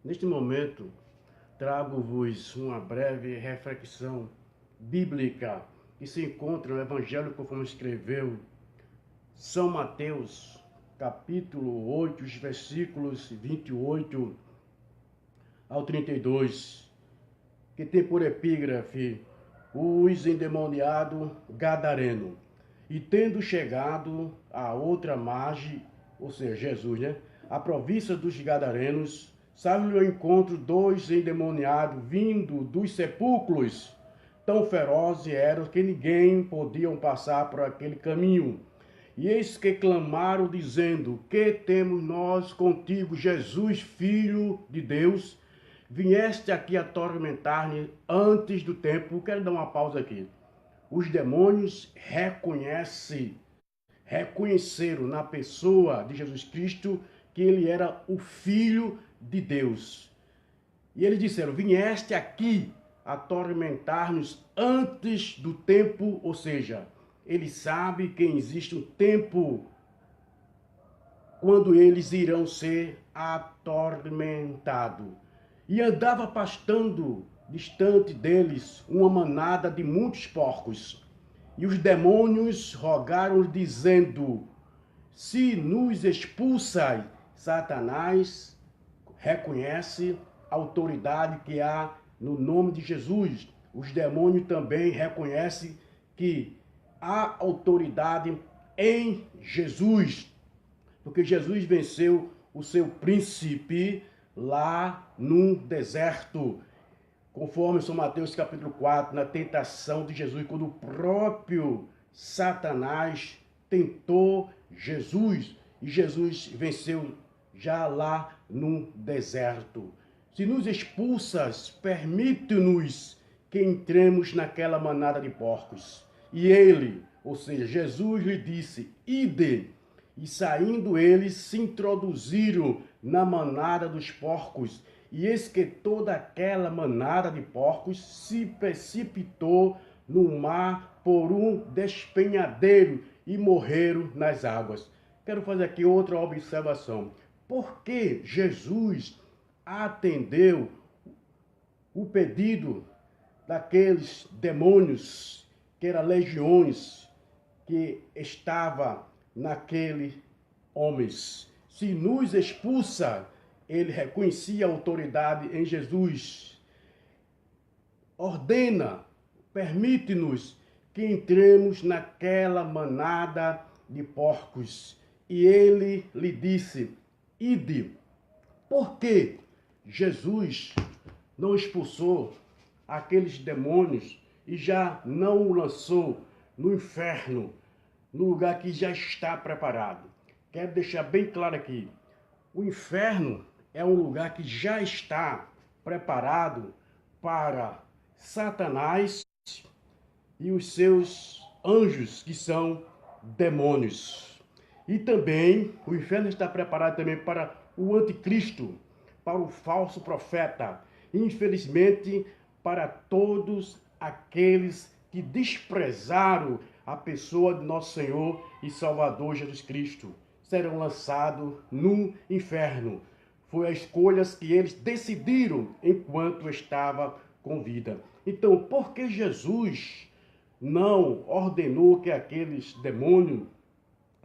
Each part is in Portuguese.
Neste momento, trago-vos uma breve reflexão bíblica que se encontra no Evangelho conforme escreveu São Mateus, capítulo 8, os versículos 28 ao 32, que tem por epígrafe os endemoniados gadareno. E tendo chegado à outra margem, ou seja, Jesus, a província dos gadarenos, saiu-lhe ao encontro dois endemoniados vindo dos sepulcros. Tão ferozes eram que ninguém podia passar por aquele caminho. E eis que clamaram, dizendo: que temos nós contigo, Jesus, Filho de Deus? Vieste aqui atormentar-me antes do tempo. Quero dar uma pausa aqui. Os demônios reconheceram na pessoa de Jesus Cristo que ele era o Filho de Deus. E eles disseram: vieste aqui atormentar-nos antes do tempo, ou seja, ele sabe que existe um tempo quando eles irão ser atormentados. E andava pastando distante deles uma manada de muitos porcos. E os demônios rogaram, dizendo: se nos expulsai, Satanás reconhece a autoridade que há no nome de Jesus. Os demônios também reconhecem que há autoridade em Jesus, porque Jesus venceu o seu príncipe lá no deserto, conforme São Mateus capítulo 4, na tentação de Jesus, quando o próprio Satanás tentou Jesus, e Jesus venceu já lá no deserto. Se nos expulsas, permite-nos que entremos naquela manada de porcos. E ele, ou seja, Jesus lhe disse: ide. E saindo eles, se introduziram na manada dos porcos. E eis que toda aquela manada de porcos se precipitou no mar por um despenhadeiro e morreram nas águas. Quero fazer aqui outra observação. Por que Jesus atendeu o pedido daqueles demônios, que eram legiões, que estava naquele homens? Se nos expulsa, ele reconhecia a autoridade em Jesus. Ordena, permite-nos que entremos naquela manada de porcos. E ele lhe disse: ide. Por que Jesus não expulsou aqueles demônios e já não o lançou no inferno, no lugar que já está preparado? Quero deixar bem claro aqui: o inferno é um lugar que já está preparado para Satanás e os seus anjos, que são demônios. E também o inferno está preparado também para o anticristo, para o falso profeta. Infelizmente, para todos aqueles que desprezaram a pessoa de nosso Senhor e Salvador Jesus Cristo, serão lançados no inferno. Foi a escolha que eles decidiram enquanto estava com vida. Então, por que Jesus não ordenou que aqueles demônios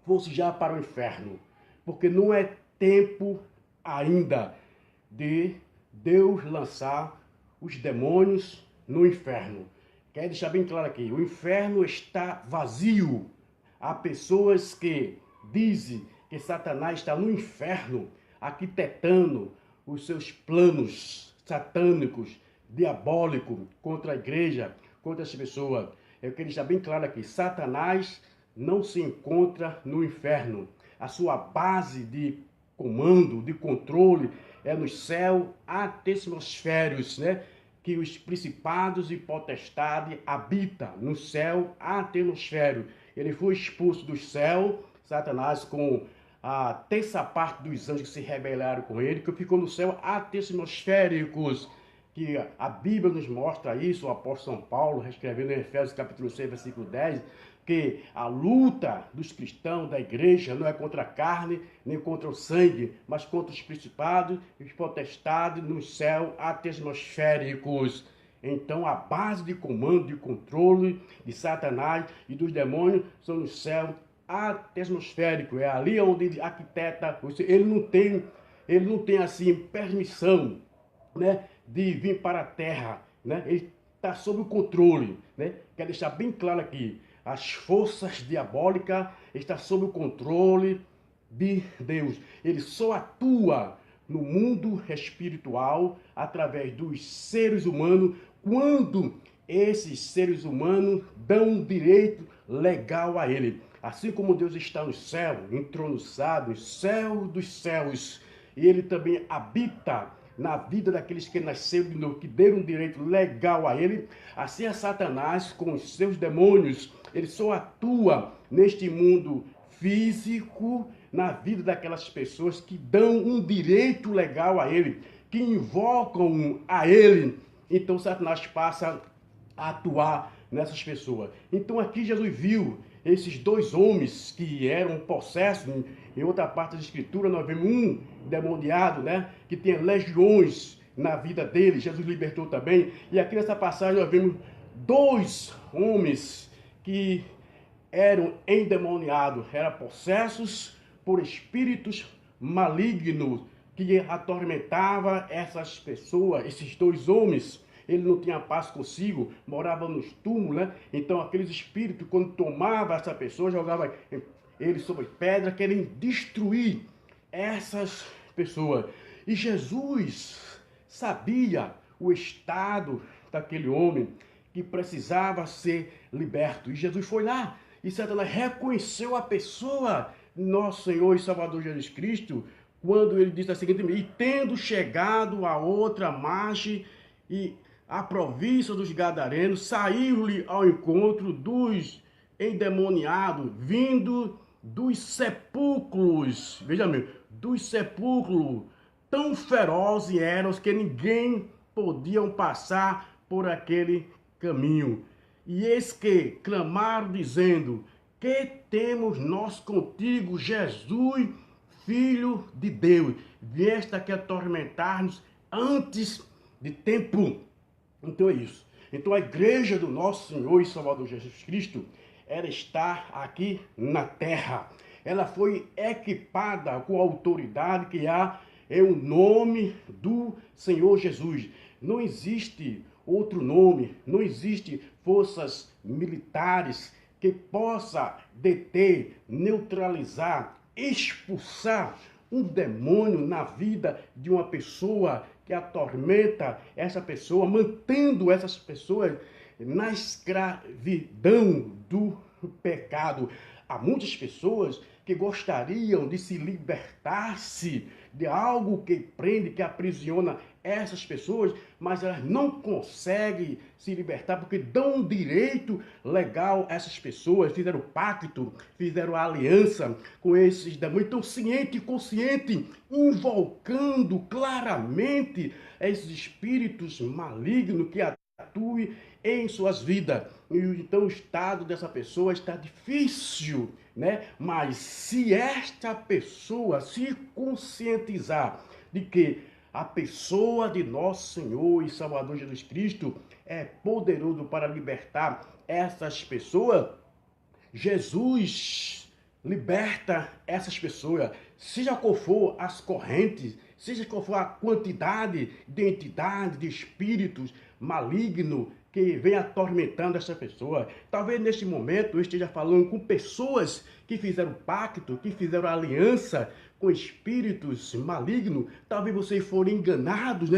fossem já para o inferno? Porque não é tempo ainda de Deus lançar os demônios no inferno. Quero deixar bem claro aqui: o inferno está vazio. Há pessoas que dizem que Satanás está no inferno, arquitetando os seus planos satânicos, diabólicos, contra a igreja, contra as pessoas. Eu quero deixar bem claro aqui: Satanás não se encontra no inferno. A sua base de comando, de controle, é no céu atmosféricos, que os principados e potestades habitam no céu atmosférico. Ele foi expulso do céu, Satanás, com a terça parte dos anjos que se rebelaram com ele, que ficou no céu atmosféricos, que a Bíblia nos mostra isso, o apóstolo São Paulo, escrevendo em Efésios capítulo 6, versículo 10, que a luta dos cristãos da igreja não é contra a carne, nem contra o sangue, mas contra os principados e os potestades nos céus atmosféricos. Então, a base de comando, de controle de Satanás e dos demônios são nos céus atmosféricos. É ali onde ele arquiteta, ele não tem assim permissão, né, de vir para a terra, né? Ele está sob o controle, né? Quero deixar bem claro aqui, as forças diabólicas estão sob o controle de Deus. Ele só atua no mundo espiritual através dos seres humanos quando esses seres humanos dão um direito legal a ele. Assim como Deus está no céu, entronizado, no céu dos céus, e ele também habita na vida daqueles que nasceram de novo, que deram um direito legal a ele, assim é Satanás com os seus demônios. Ele só atua neste mundo físico, na vida daquelas pessoas que dão um direito legal a ele, que invocam a ele. Então Satanás passa a atuar nessas pessoas. Então aqui Jesus viu esses dois homens que eram possessos. Em outra parte da escritura nós vemos um demoniado, né, que tinha legiões na vida dele. Jesus libertou também. E aqui nessa passagem nós vemos dois homens que eram endemoniados, eram possessos por espíritos malignos que atormentavam essas pessoas, esses dois homens. Ele não tinha paz consigo, morava nos túmulos, né? Então aqueles espíritos, quando tomavam essa pessoa, jogavam ele sobre pedra, querendo destruir essas pessoas. E Jesus sabia o estado daquele homem que precisava ser liberto. E Jesus foi lá e Satanás reconheceu a pessoa, nosso Senhor e Salvador Jesus Cristo, quando ele disse a seguinte: e tendo chegado a outra margem e a província dos Gadarenos, saiu-lhe ao encontro dos endemoniados, vindo dos sepulcros. Veja mesmo, dos sepulcros, tão ferozes eram que ninguém podia passar por aquele caminho. E eis que clamaram dizendo: que temos nós contigo, Jesus, Filho de Deus? Vieste aqui atormentar-nos antes de tempo. Então é isso. Então a igreja do nosso Senhor e Salvador Jesus Cristo, ela está aqui na terra. Ela foi equipada com a autoridade que há em o nome do Senhor Jesus. Não existe outro nome, não existe forças militares que possa deter, neutralizar, expulsar um demônio na vida de uma pessoa que atormenta essa pessoa, mantendo essas pessoas na escravidão do pecado. Há muitas pessoas que gostariam de se libertar-se de algo que prende, que aprisiona essas pessoas, mas elas não conseguem se libertar porque dão um direito legal a essas pessoas, fizeram pacto, fizeram aliança com esses demônios, então ciente e consciente, invocando claramente esses espíritos malignos que atuem em suas vidas. Então o estado dessa pessoa está difícil, né? Mas se esta pessoa se conscientizar de que a pessoa de nosso Senhor e Salvador Jesus Cristo é poderoso para libertar essas pessoas, Jesus liberta essas pessoas, seja qual for as correntes, seja qual for a quantidade de entidades, de espíritos malignos que vem atormentando essa pessoa. Talvez neste momento eu esteja falando com pessoas que fizeram pacto, que fizeram aliança com espíritos malignos. Talvez vocês foram enganados,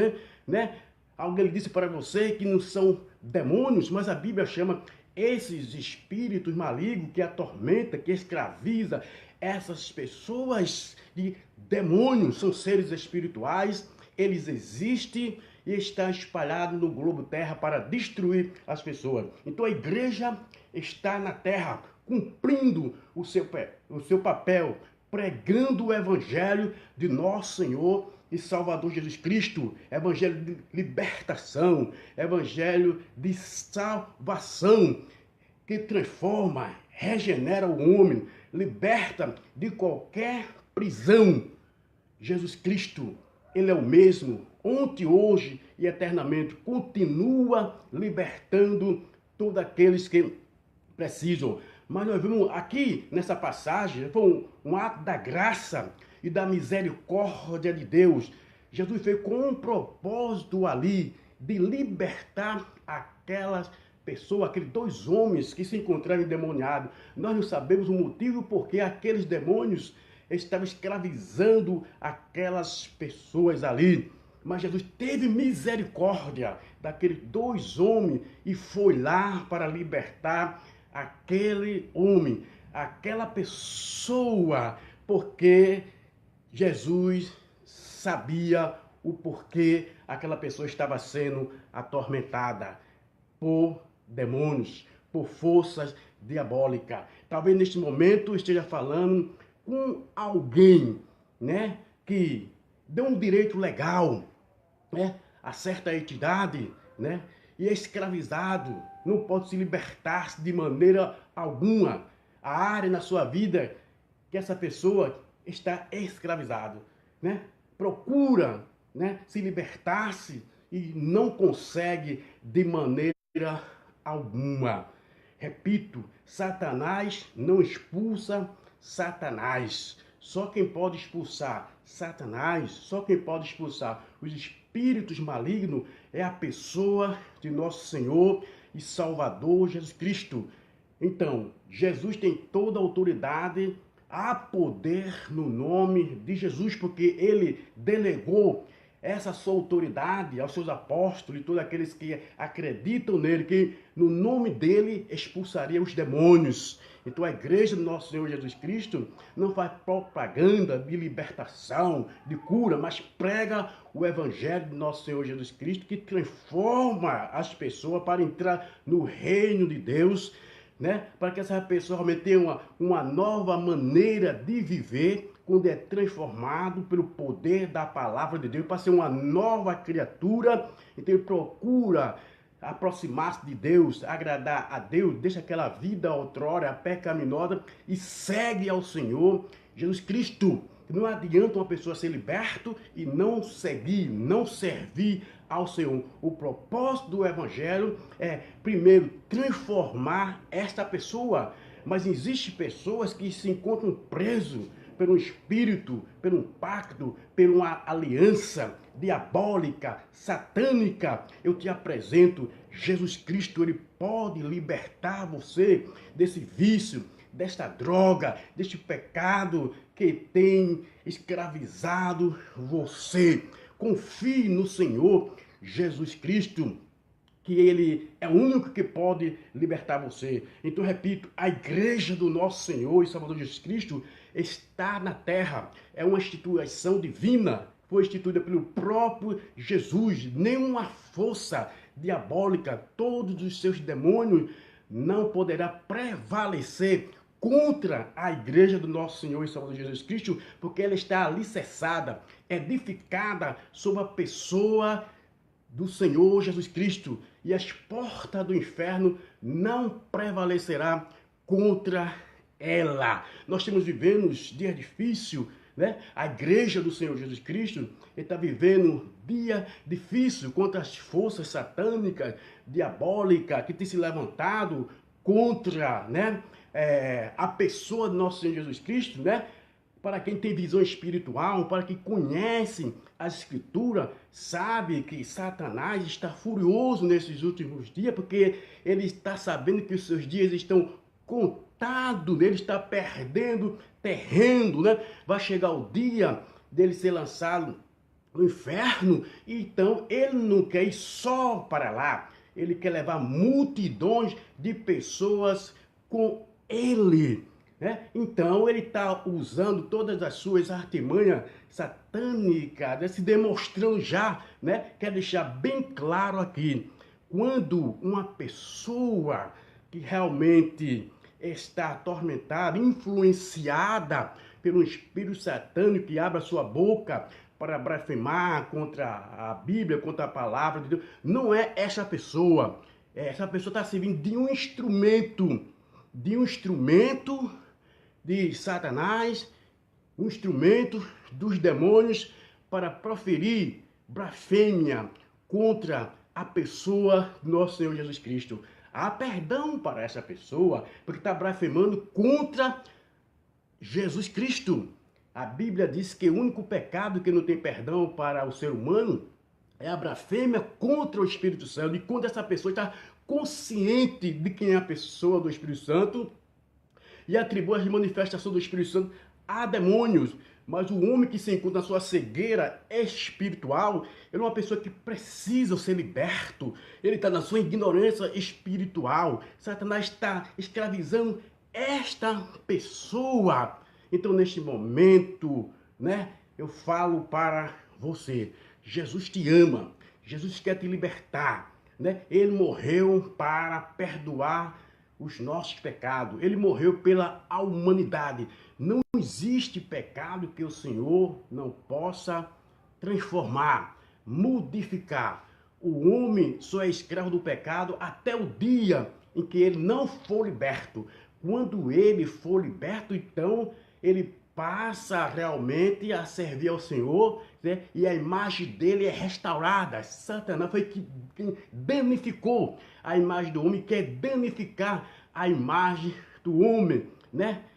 né? Alguém disse para você que não são demônios, mas a Bíblia chama esses espíritos malignos que atormentam, que escraviza essas pessoas de demônios. São seres espirituais, eles existem e estão espalhados no globo terra para destruir as pessoas. Então a igreja está na terra cumprindo o seu papel, pregando o evangelho de nosso Senhor e Salvador Jesus Cristo, evangelho de libertação, evangelho de salvação, que transforma, regenera o homem, liberta de qualquer prisão. Jesus Cristo, ele é o mesmo, ontem, hoje e eternamente, continua libertando todos aqueles que precisam. Mas nós vimos aqui nessa passagem, foi um ato da graça e da misericórdia de Deus. Jesus fez com um propósito ali de libertar aquelas pessoas, aqueles dois homens que se encontraram endemoniados. Nós não sabemos o motivo porque aqueles demônios estavam escravizando aquelas pessoas ali. Mas Jesus teve misericórdia daqueles dois homens e foi lá para libertar aquele homem, aquela pessoa, porque Jesus sabia o porquê aquela pessoa estava sendo atormentada por demônios, por forças diabólicas. Talvez neste momento esteja falando com alguém, né, que deu um direito legal, né, a certa entidade, né, e é escravizado, não pode se libertar de maneira alguma. A área na sua vida que essa pessoa está escravizado, né? Procura, né, se libertar-se e não consegue de maneira alguma. Repito, Satanás não expulsa Satanás. Só quem pode expulsar Satanás, só quem pode expulsar os espíritos malignos é a pessoa de nosso Senhor e Salvador Jesus Cristo. Então, Jesus tem toda a autoridade, há poder no nome de Jesus, porque ele delegou essa sua autoridade aos seus apóstolos e todos aqueles que acreditam nele, que no nome dele expulsaria os demônios. Então a igreja do nosso Senhor Jesus Cristo não faz propaganda de libertação, de cura, mas prega o evangelho do nosso Senhor Jesus Cristo, que transforma as pessoas para entrar no reino de Deus, né? Para que essa pessoa realmente tenha uma nova maneira de viver, quando é transformado pelo poder da palavra de Deus, para ser uma nova criatura. Então ele procura aproximar-se de Deus, agradar a Deus, deixa aquela vida outrora pecaminosa e segue ao Senhor Jesus Cristo. Não adianta uma pessoa ser liberta e não seguir, não servir ao Senhor. O propósito do Evangelho é, primeiro, transformar esta pessoa. Mas existem pessoas que se encontram presas por um espírito, por um pacto, por uma aliança diabólica, satânica. Eu te apresento Jesus Cristo, ele pode libertar você desse vício, desta droga, deste pecado que tem escravizado você. Confie no Senhor Jesus Cristo, que ele é o único que pode libertar você. Então, repito, a igreja do nosso Senhor e Salvador Jesus Cristo está na terra. É uma instituição divina, foi instituída pelo próprio Jesus. Nenhuma força diabólica, todos os seus demônios, não poderá prevalecer contra a igreja do nosso Senhor e Salvador Jesus Cristo, porque ela está alicerçada, edificada sobre a pessoa do Senhor Jesus Cristo, e as portas do inferno não prevalecerá contra ela. Nós estamos vivendo dias difíceis, né? A igreja do Senhor Jesus Cristo está vivendo um dia difícil contra as forças satânicas, diabólicas, que têm se levantado contra, né, a pessoa do nosso Senhor Jesus Cristo, né? Para quem tem visão espiritual, para quem conhece a Escritura, sabe que Satanás está furioso nesses últimos dias, porque ele está sabendo que os seus dias estão contados, ele está perdendo terreno, né? Vai chegar o dia dele ser lançado no inferno, então ele não quer ir só para lá, ele quer levar multidões de pessoas com ele, né? Então ele está usando todas as suas artimanhas satânicas, né? Se demonstrando já, né? Quer deixar bem claro aqui, quando uma pessoa que realmente está atormentada, influenciada pelo espírito satânico, que abre a sua boca para blasfemar contra a Bíblia, contra a palavra de Deus. Não é essa pessoa. Essa pessoa está servindo de um instrumento de Satanás, um instrumento dos demônios para proferir blasfêmia contra a pessoa do nosso Senhor Jesus Cristo. Há perdão para essa pessoa, porque está blasfemando contra Jesus Cristo. A Bíblia diz que o único pecado que não tem perdão para o ser humano é a blasfêmia contra o Espírito Santo. E quando essa pessoa está consciente de quem é a pessoa do Espírito Santo e atribui as manifestações do Espírito Santo a demônios. Mas o homem que se encontra na sua cegueira espiritual, ele é uma pessoa que precisa ser liberto. Ele está na sua ignorância espiritual. Satanás está escravizando esta pessoa. Então, neste momento, eu falo para você, Jesus te ama, Jesus quer te libertar, Ele morreu para perdoar os nossos pecados, Ele morreu pela humanidade. Não existe pecado que o Senhor não possa transformar, modificar. O homem só é escravo do pecado até o dia em que ele não for liberto. Quando ele for liberto, então ele passa realmente a servir ao Senhor, e a imagem dele é restaurada. Satanás foi quem danificou a imagem do homem, quer danificar a imagem do homem,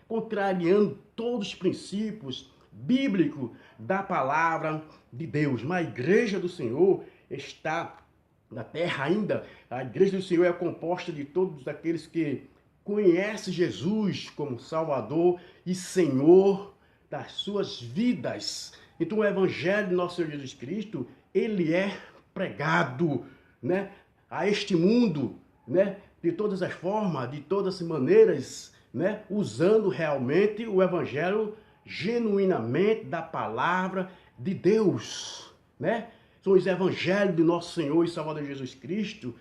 contrariando todos os princípios bíblicos da palavra de Deus. Mas a igreja do Senhor está na terra ainda. A igreja do Senhor é composta de todos aqueles que conhecem Jesus como Salvador e Senhor das suas vidas. Então o evangelho de nosso Senhor Jesus Cristo, ele é pregado, a este mundo, de todas as formas, de todas as maneiras, usando realmente o evangelho genuinamente da palavra de Deus, São os evangelhos de nosso Senhor e Salvador Jesus Cristo,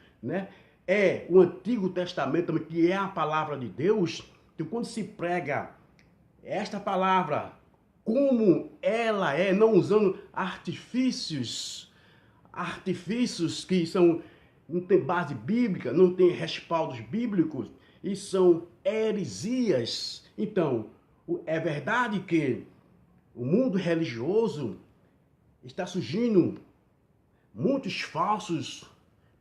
É o Antigo Testamento também, que é a palavra de Deus. Então, quando se prega esta palavra como ela é, não usando artifícios que não tem base bíblica, não tem respaldos bíblicos e são heresias. Então, é verdade que o mundo religioso está surgindo muitos falsos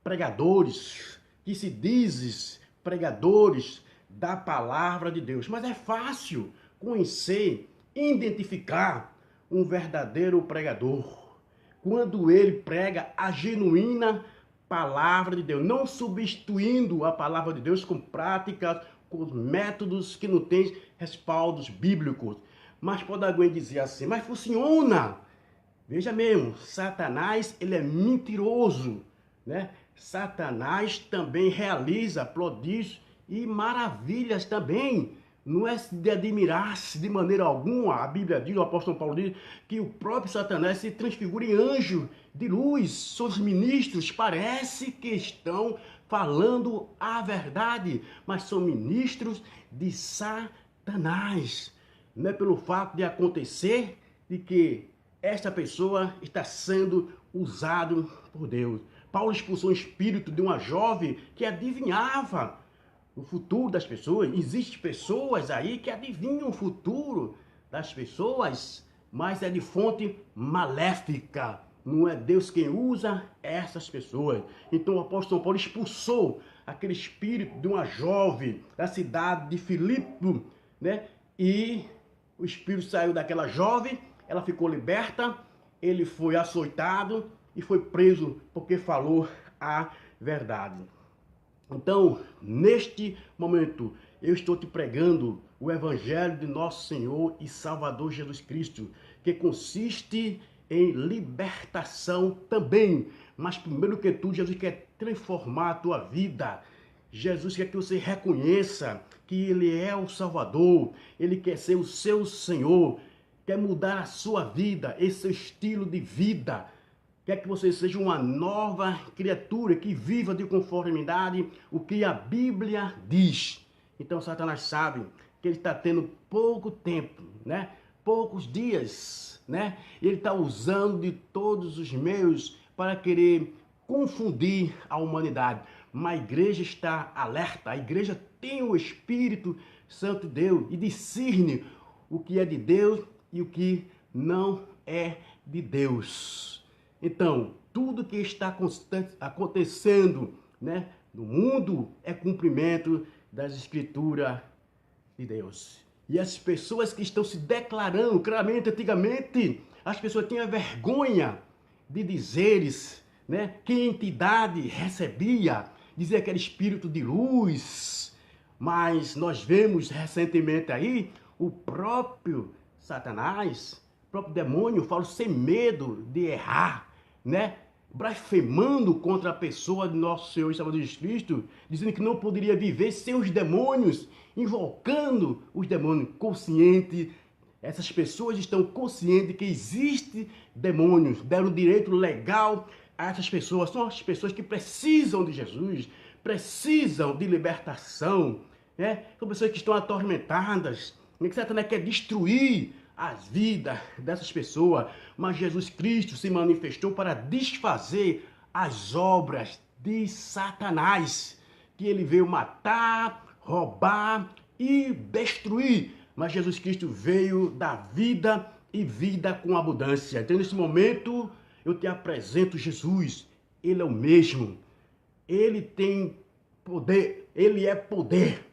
pregadores que se dizem pregadores da palavra de Deus. Mas é fácil conhecer, identificar um verdadeiro pregador quando ele prega a genuína palavra de Deus, não substituindo a palavra de Deus com práticas, com métodos que não têm respaldos bíblicos. Mas pode alguém dizer assim, mas funciona. Veja mesmo, Satanás, ele é mentiroso, Satanás também realiza prodígios e maravilhas também. Não é de admirar-se de maneira alguma. A Bíblia diz, o apóstolo Paulo diz, que o próprio Satanás se transfigura em anjo de luz. Seus ministros parece que estão falando a verdade, mas são ministros de Satanás. Não é pelo fato de acontecer de que esta pessoa está sendo usada por Deus. Paulo expulsou o espírito de uma jovem que adivinhava o futuro das pessoas. Existem pessoas aí que adivinham o futuro das pessoas, mas é de fonte maléfica. Não é Deus quem usa essas pessoas. Então o apóstolo Paulo expulsou aquele espírito de uma jovem da cidade de Filipe, E o espírito saiu daquela jovem, ela ficou liberta, ele foi açoitado e foi preso porque falou a verdade. Então, neste momento, eu estou te pregando o Evangelho de nosso Senhor e Salvador Jesus Cristo, que consiste em libertação também. Mas primeiro que tudo, Jesus quer transformar a tua vida. Jesus quer que você reconheça que Ele é o Salvador, Ele quer ser o seu Senhor, quer mudar a sua vida, esse seu estilo de vida. Quer que você seja uma nova criatura que viva de conformidade o que a Bíblia diz. Então Satanás sabe que ele está tendo pouco tempo, poucos dias, né? Ele está usando de todos os meios para querer confundir a humanidade. Mas a igreja está alerta, a igreja tem o Espírito Santo de Deus e discerne o que é de Deus e o que não é de Deus. Então, tudo que está acontecendo, né, no mundo é cumprimento das Escrituras de Deus. E as pessoas que estão se declarando claramente, antigamente, as pessoas tinham vergonha de dizeres, né, que entidade recebia, dizer que era espírito de luz. Mas nós vemos recentemente aí o próprio Satanás, o próprio demônio, fala sem medo de errar, né? Blasfemando contra a pessoa de nosso Senhor e Salvador Jesus Cristo, dizendo que não poderia viver sem os demônios, invocando os demônios, consciente. Essas pessoas estão conscientes que existe demônios, deram direito legal a essas pessoas. São as pessoas que precisam de Jesus, precisam de libertação, né? São pessoas que estão atormentadas, que Satanás quer destruir as vidas dessas pessoas, mas Jesus Cristo se manifestou para desfazer as obras de Satanás, que ele veio matar, roubar e destruir. Mas Jesus Cristo veio dar vida e vida com abundância. Então, nesse momento, eu te apresento Jesus. Ele é o mesmo. Ele tem poder. Ele é poder.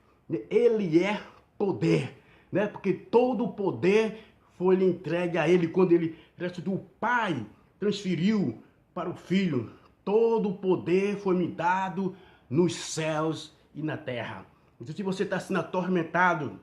Ele é poder, né? Porque todo o poder foi entregue a ele quando ele ressuscitou. O Pai transferiu para o Filho. Todo o poder foi me dado nos céus e na terra. Então, se você está sendo atormentado,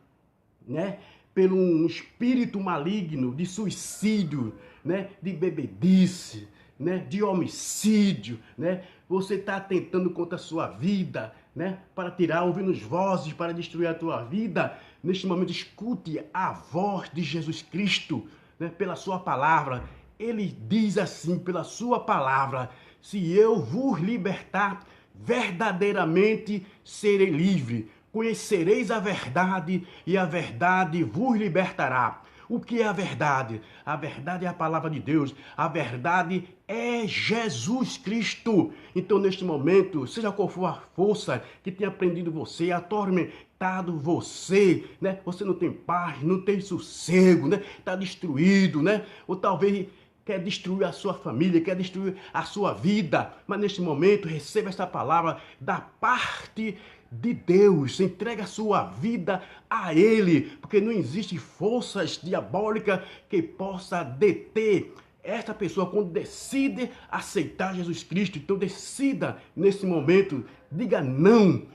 né, pelo um espírito maligno de suicídio, né, de bebedice, né, de homicídio, né, você está tentando contra a sua vida, né, para tirar, ouvindo vozes para destruir a tua vida. Neste momento, escute a voz de Jesus Cristo, né, pela sua palavra. Ele diz assim, pela sua palavra: se eu vos libertar, verdadeiramente serei livre. Conhecereis a verdade e a verdade vos libertará. O que é a verdade? A verdade é a palavra de Deus. A verdade é Jesus Cristo. Então, neste momento, seja qual for a força que tenha prendido você, atormentado você, né? Você não tem paz, não tem sossego, né? Está destruído, né? Ou talvez quer destruir a sua família, quer destruir a sua vida. Mas neste momento, receba esta palavra da parte de Deus. Entrega a sua vida a Ele, porque não existe forças diabólicas que possa deter esta pessoa quando decide aceitar Jesus Cristo. Então decida nesse momento, diga não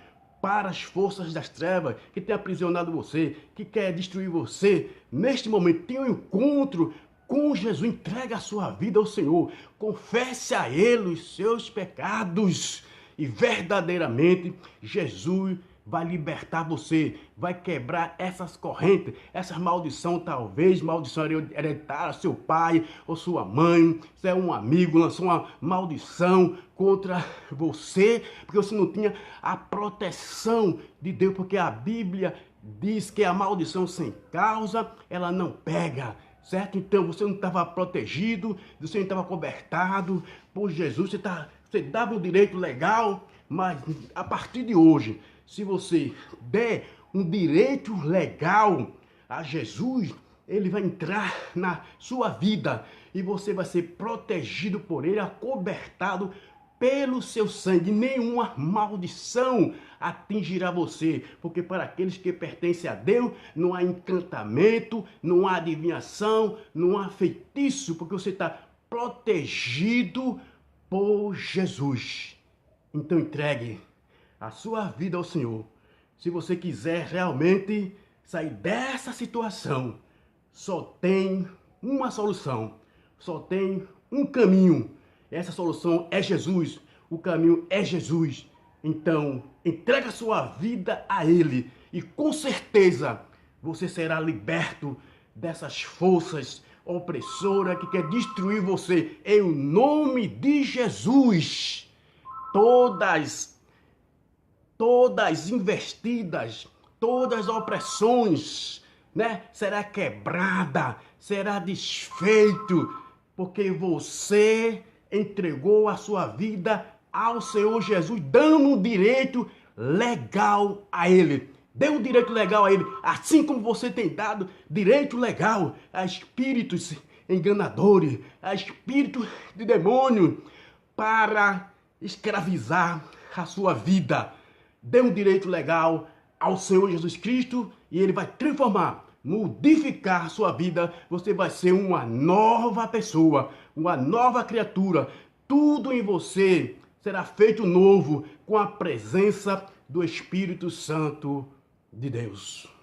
para as forças das trevas que têm aprisionado você, que quer destruir você. Neste momento, tenha um encontro com Jesus. Entrega a sua vida ao Senhor, confesse a Ele os seus pecados e verdadeiramente Jesus vai libertar você, vai quebrar essas correntes, essas maldições, talvez maldição hereditária, seu pai ou sua mãe, se é um amigo, lançou uma maldição contra você, porque você não tinha a proteção de Deus, porque a Bíblia diz que a maldição sem causa, ela não pega. Certo? Então você não estava protegido, você não estava cobertado por Jesus, você dava um direito legal, mas a partir de hoje, se você der um direito legal a Jesus, ele vai entrar na sua vida e você vai ser protegido por ele, acobertado pelo seu sangue. Nenhuma maldição atingirá você, porque para aqueles que pertencem a Deus, não há encantamento, não há adivinhação, não há feitiço, porque você está protegido por Jesus. Então entregue a sua vida ao Senhor. Se você quiser realmente sair dessa situação, só tem uma solução, só tem um caminho. Essa solução é Jesus, o caminho é Jesus. Então, entrega a sua vida a Ele e com certeza você será liberto dessas forças opressoras que quer destruir você. Em nome de Jesus, todas investidas, todas as opressões, né? Será quebrada, será desfeito, porque você entregou a sua vida ao Senhor Jesus, dando um direito legal a Ele. Dê um direito legal a Ele, assim como você tem dado direito legal a espíritos enganadores, a espíritos de demônio, para escravizar a sua vida. Dê um direito legal ao Senhor Jesus Cristo e Ele vai transformar, modificar a sua vida. Você vai ser uma nova pessoa, uma nova criatura. Tudo em você será feito novo com a presença do Espírito Santo de Deus.